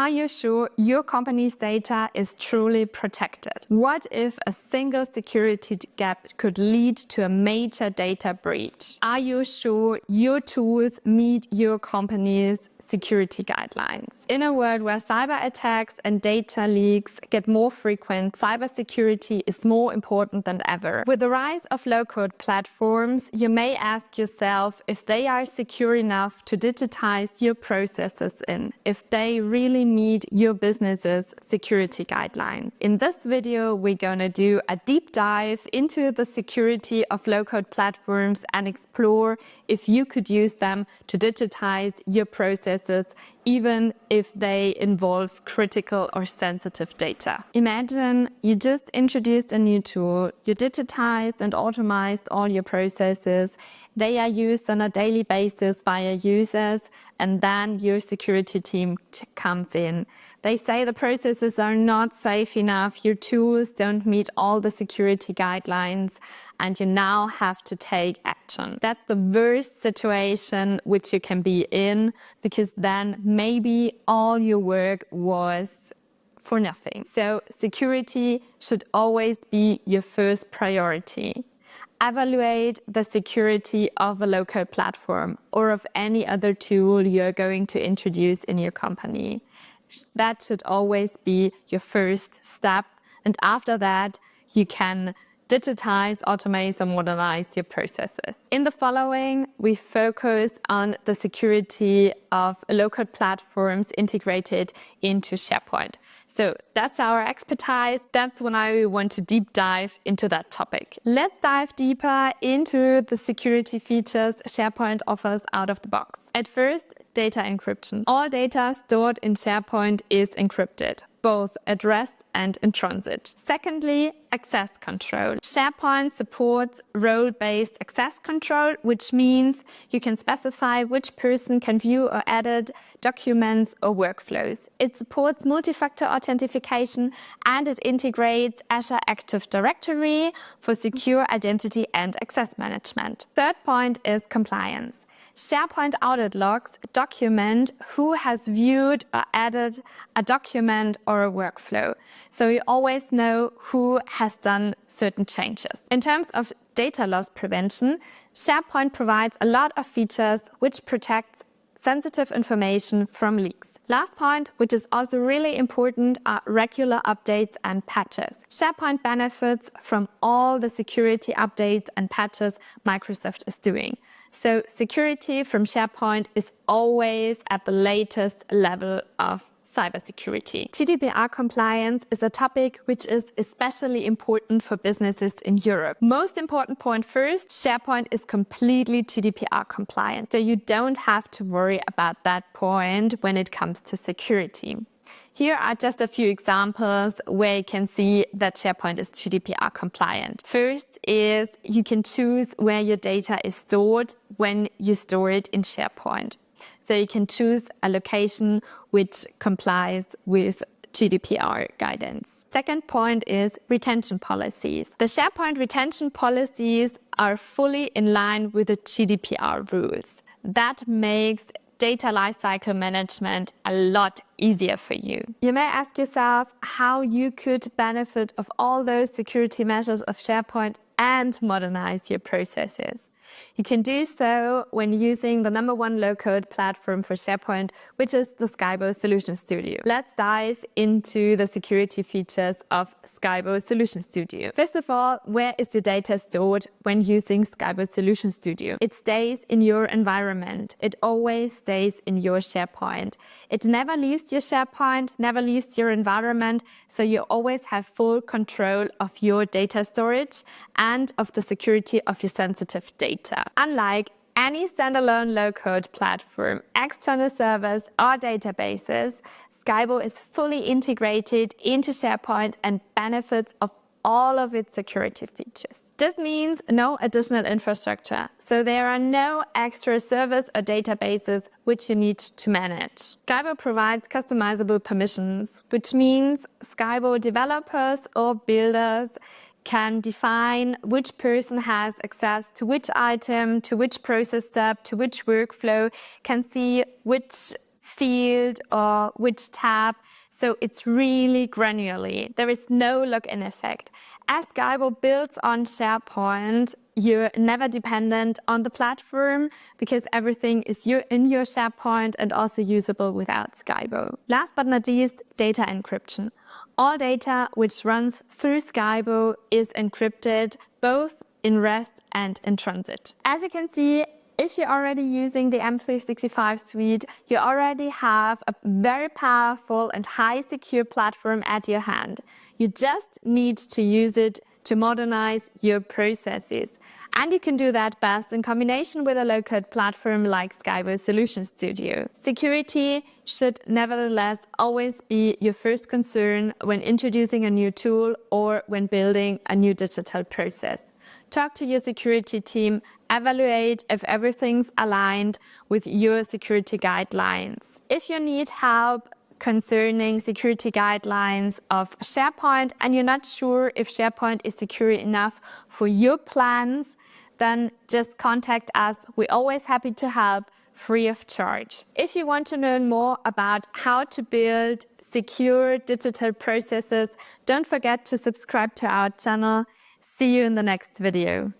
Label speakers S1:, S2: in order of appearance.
S1: Are you sure your company's data is truly protected? What if a single security gap could lead to a major data breach? Are you sure your tools meet your company's security guidelines? In a world where cyber attacks and data leaks get more frequent, cybersecurity is more important than ever. With the rise of low-code platforms, you may ask yourself if they are secure enough to digitize your processes if they really meet your business's security guidelines. In this video, we're gonna do a deep dive into the security of low-code platforms and explore if you could use them to digitize your processes, even if they involve critical or sensitive data. Imagine you just introduced a new tool, you digitized and automated all your processes, they are used on a daily basis by your users, and then your security team comes in. They say the processes are not safe enough, your tools don't meet all the security guidelines, and you now have to take action. That's the worst situation which you can be in, because then maybe all your work was for nothing. So security should always be your first priority. Evaluate the security of a low-code platform or of any other tool you're going to introduce in your company. That should always be your first step. And after that, you can digitize, automate, and modernize your processes. In the following, we focus on the security of low-code platforms integrated into SharePoint. So that's our expertise. That's when I want to deep dive into that topic. Let's dive deeper into the security features SharePoint offers out of the box. At first, data encryption. All data stored in SharePoint is encrypted, both at rest and in transit. Secondly, access control. SharePoint supports role-based access control, which means you can specify which person can view or edit documents or workflows. It supports multi-factor authentication and it integrates Azure Active Directory for secure identity and access management. Third point is compliance. SharePoint audit logs document who has viewed or added a document or a workflow. So you always know who has done certain changes. In terms of data loss prevention, SharePoint provides a lot of features which protects sensitive information from leaks. Last point, which is also really important, are regular updates and patches. SharePoint benefits from all the security updates and patches Microsoft is doing. So security from SharePoint is always at the latest level of cybersecurity. GDPR compliance is a topic which is especially important for businesses in Europe. Most important point first, SharePoint is completely GDPR compliant, so you don't have to worry about that point when it comes to security. Here are just a few examples where you can see that SharePoint is GDPR compliant. First is you can choose where your data is stored when you store it in SharePoint. So you can choose a location which complies with GDPR guidance. Second point is retention policies. The SharePoint retention policies are fully in line with the GDPR rules. That makes data lifecycle management a lot easier for you. You may ask yourself how you could benefit of all those security measures of SharePoint and modernize your processes. You can do so when using the #1 low-code platform for SharePoint, which is the Skybow Solution Studio. Let's dive into the security features of Skybow Solution Studio. First of all, where is your data stored when using Skybow Solution Studio? It stays in your environment. It always stays in your SharePoint. It never leaves your SharePoint, never leaves your environment, so you always have full control of your data storage and of the security of your sensitive data. Unlike any standalone low-code platform, external servers or databases, Skybow is fully integrated into SharePoint and benefits of all of its security features. This means no additional infrastructure, so there are no extra servers or databases which you need to manage. Skybow provides customizable permissions, which means Skybow developers or builders can define which person has access to which item, to which process step, to which workflow, can see which field or which tab. So it's really granularly. There is no login effect. As Skybow builds on SharePoint, you're never dependent on the platform because everything is in your SharePoint and also usable without Skybow. Last but not least, data encryption. All data which runs through Skybow is encrypted both in REST and in transit. As you can see, if you're already using the M365 suite, you already have a very powerful and high secure platform at your hand. You just need to use it to modernize your processes. And you can do that best in combination with a low-code platform like Skybow Solution Studio. Security should nevertheless always be your first concern when introducing a new tool or when building a new digital process. Talk to your security team, evaluate if everything's aligned with your security guidelines. If you need help concerning security guidelines of SharePoint and you're not sure if SharePoint is secure enough for your plans, then just contact us. We're always happy to help, free of charge. If you want to learn more about how to build secure digital processes, don't forget to subscribe to our channel. See you in the next video.